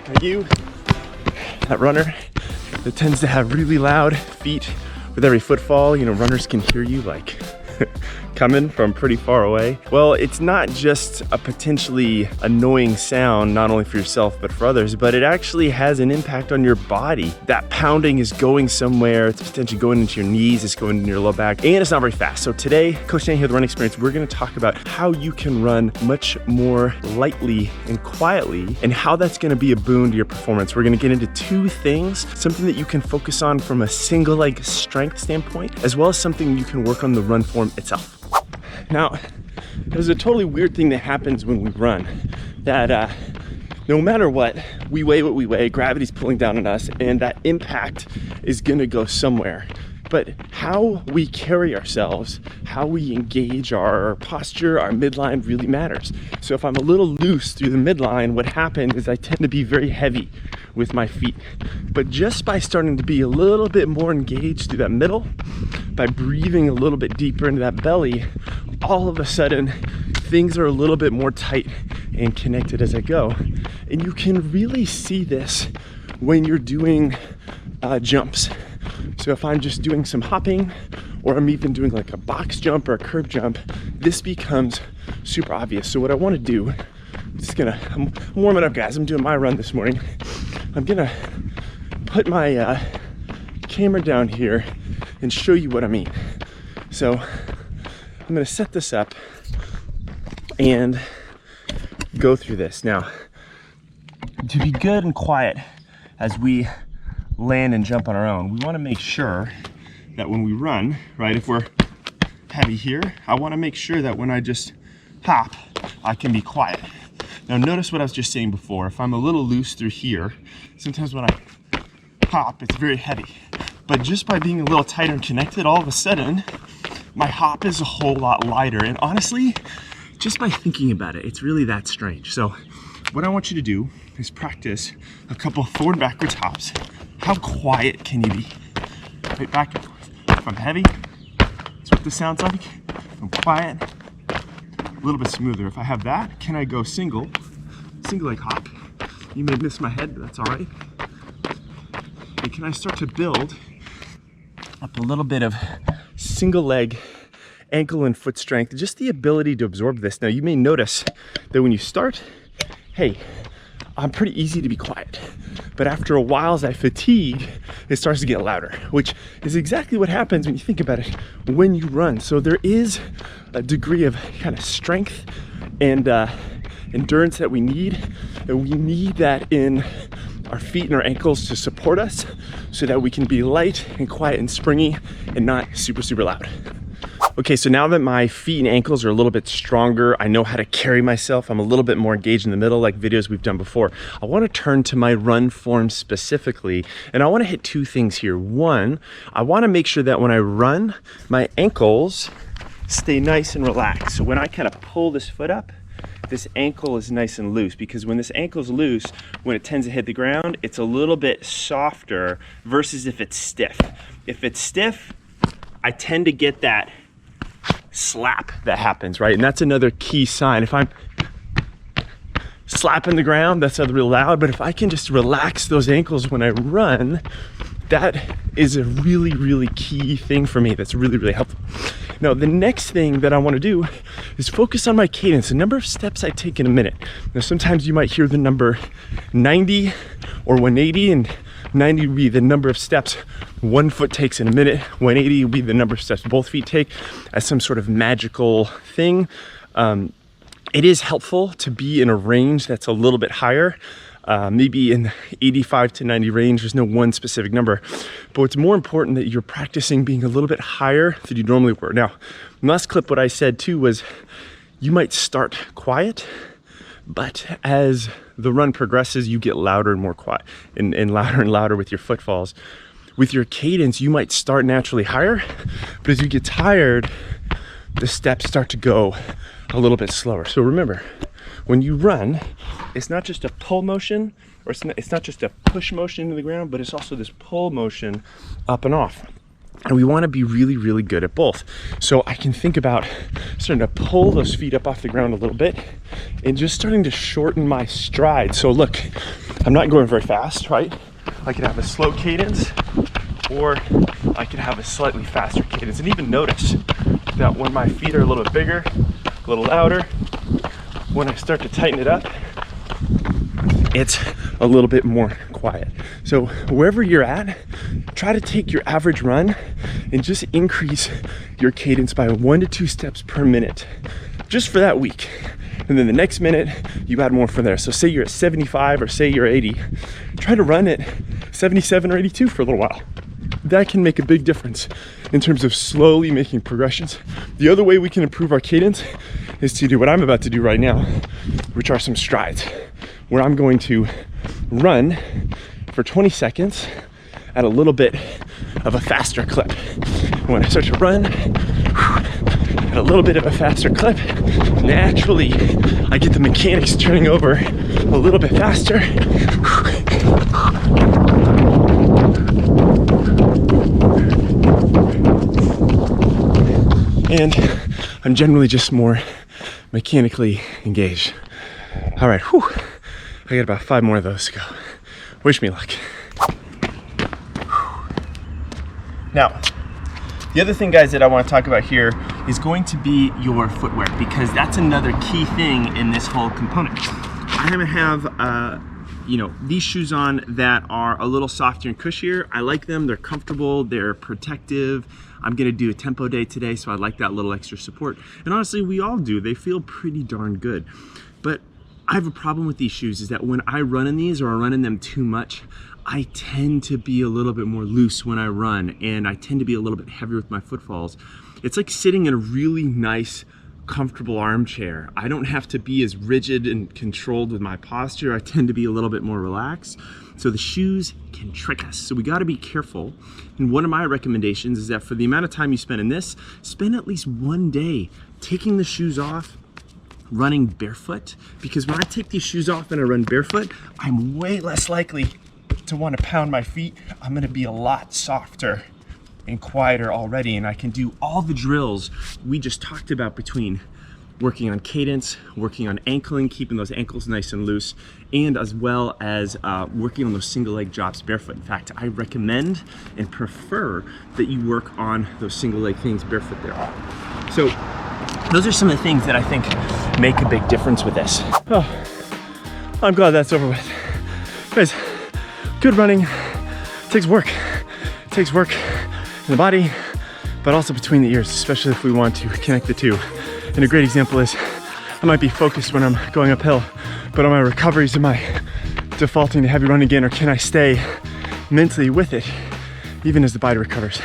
Are you that runner that tends to have really loud feet with every footfall? You know, runners can hear you like coming from pretty far away. Well, it's not just a potentially annoying sound, not only for yourself, but for others, but it actually has an impact on your body. That pounding is going somewhere. It's potentially going into your knees, it's going into your low back, and it's not very fast. So today, Coach Dan here, The Running Experience, we're gonna talk about how you can run much more lightly and quietly, and how that's gonna be a boon to your performance. We're gonna get into two things, something that you can focus on from a single leg strength standpoint, as well as something you can work on the run form itself. Now, there's a totally weird thing that happens when we run, that no matter what we weigh, gravity's pulling down on us, and that impact is gonna go somewhere. But how we carry ourselves, how we engage our posture, our midline really matters. So if I'm a little loose through the midline, what happens is I tend to be very heavy with my feet. But just by starting to be a little bit more engaged through that middle, by breathing a little bit deeper into that belly, all of a sudden things are a little bit more tight and connected as I go. And you can really see this when you're doing jumps. So if I'm just doing some hopping, or I'm even doing like a box jump or a curb jump, this becomes super obvious. So what I want to do, I'm warming up, guys. I'm doing my run this morning. I'm gonna put my camera down here and show you what I mean. So I'm gonna set this up and go through this. Now, to be good and quiet as we land and jump on our own, we want to make sure that when we run, right, if we're heavy here, I want to make sure that when I just hop, I can be quiet. Now notice what I was just saying before. If I'm a little loose through here, sometimes when I hop, it's very heavy. But just by being a little tighter and connected, all of a sudden, my hop is a whole lot lighter. And honestly, just by thinking about it, it's really that strange. So what I want you to do is practice a couple forward and backwards hops. How quiet can you be? Right, back and forth. If I'm heavy, that's what this sounds like. If I'm quiet, a little bit smoother. If I have that, can I go single leg hop? You may miss my head, but that's all right. And can I start to build up a little bit of single leg ankle and foot strength, just the ability to absorb this. Now you may notice that when you start, hey, I'm pretty easy to be quiet. But after a while, as I fatigue, it starts to get louder, which is exactly what happens when you think about it when you run. So there is a degree of kind of strength and endurance that we need. And we need that in our feet and our ankles to support us so that we can be light and quiet and springy and not super, super loud. Okay, so now that my feet and ankles are a little bit stronger, I know how to carry myself, I'm a little bit more engaged in the middle like videos we've done before, I want to turn to my run form specifically, and I want to hit two things here. One, I want to make sure that when I run, my ankles stay nice and relaxed. So when I kind of pull this foot up, this ankle is nice and loose, because when this ankle's loose, when it tends to hit the ground, it's a little bit softer versus if it's stiff. If it's stiff, I tend to get that slap that happens, right? And that's another key sign. If I'm slapping the ground, that's not real loud, but if I can just relax those ankles when I run, that is a really, really key thing for me. That's really, really helpful. Now, the next thing that I want to do is focus on my cadence, the number of steps I take in a minute. Now, sometimes you might hear the number 90 or 180, and 90 would be the number of steps one foot takes in a minute. 180 would be the number of steps both feet take, as some sort of magical thing. It is helpful to be in a range that's a little bit higher, maybe in the 85 to 90 range. There's no one specific number, but it's more important that you're practicing being a little bit higher than you normally were. Now, last clip, what I said too was you might start quiet, but as the run progresses, you get louder and more quiet and louder with your footfalls. With your cadence, you might start naturally higher, but as you get tired, the steps start to go a little bit slower. So remember, when you run, it's not just a pull motion, or it's not just a push motion into the ground, but it's also this pull motion up and off. And we want to be really, really good at both. So I can think about starting to pull those feet up off the ground a little bit and just starting to shorten my stride. So look, I'm not going very fast, right? I could have a slow cadence, or I could have a slightly faster cadence. And even notice that when my feet are a little bit bigger, a little louder, when I start to tighten it up, it's a little bit more quiet. So wherever you're at, try to take your average run and just increase your cadence by 1 to 2 steps per minute, just for that week. And then the next minute, you add more from there. So say you're at 75 or say you're 80, try to run at 77 or 82 for a little while. That can make a big difference in terms of slowly making progressions. The other way we can improve our cadence is to do what I'm about to do right now, which are some strides, where I'm going to run for 20 seconds at a little bit of a faster clip. When I start to run at a little bit of a faster clip, naturally I get the mechanics turning over a little bit faster. And I'm generally just more mechanically engaged. All right, whew. I got about 5 more of those to go. Wish me luck. Now, the other thing, guys, that I want to talk about here is going to be your footwear, because that's another key thing in this whole component. I'm gonna have these shoes on that are a little softer and cushier. I like them, they're comfortable, they're protective. I'm gonna do a tempo day today, so I like that little extra support. And honestly, we all do, they feel pretty darn good. But I have a problem with these shoes, is that when I run in these, or I run in them too much, I tend to be a little bit more loose when I run, and I tend to be a little bit heavier with my footfalls. It's like sitting in a really nice, comfortable armchair. I don't have to be as rigid and controlled with my posture. I tend to be a little bit more relaxed. So the shoes can trick us. So we gotta be careful. And one of my recommendations is that for the amount of time you spend in this, spend at least one day taking the shoes off, running barefoot. Because when I take these shoes off and I run barefoot, I'm way less likely to want to pound my feet. I'm gonna be a lot softer and quieter already, and I can do all the drills we just talked about between working on cadence, working on ankling, keeping those ankles nice and loose, and as well as working on those single leg drops barefoot. In fact, I recommend and prefer that you work on those single leg things barefoot there. So those are some of the things that I think make a big difference with this. Oh, I'm glad that's over with. Guys, good running takes work. It takes work in the body, but also between the ears, especially if we want to connect the two. And a great example is, I might be focused when I'm going uphill, but on my recoveries, am I defaulting to heavy run again, or can I stay mentally with it, even as the body recovers?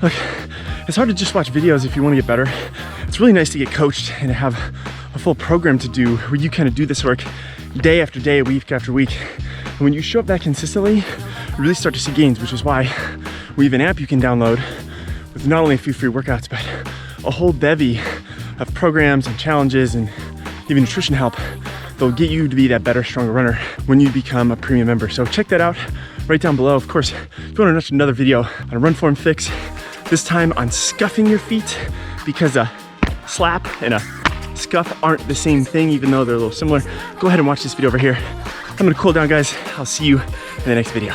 Look, it's hard to just watch videos if you want to get better. It's really nice to get coached and to have a full program to do, where you kind of do this work day after day, week after week. And when you show up that consistently, you really start to see gains, which is why we have an app you can download with not only a few free workouts, but a whole bevy of programs and challenges and even nutrition help that'll get you to be that better, stronger runner when you become a premium member. So check that out right down below. Of course, if you want to watch another video on a run form fix, this time on scuffing your feet, because a slap and a scuff aren't the same thing, even though they're a little similar, go ahead and watch this video over here. I'm gonna cool down, guys. I'll see you in the next video.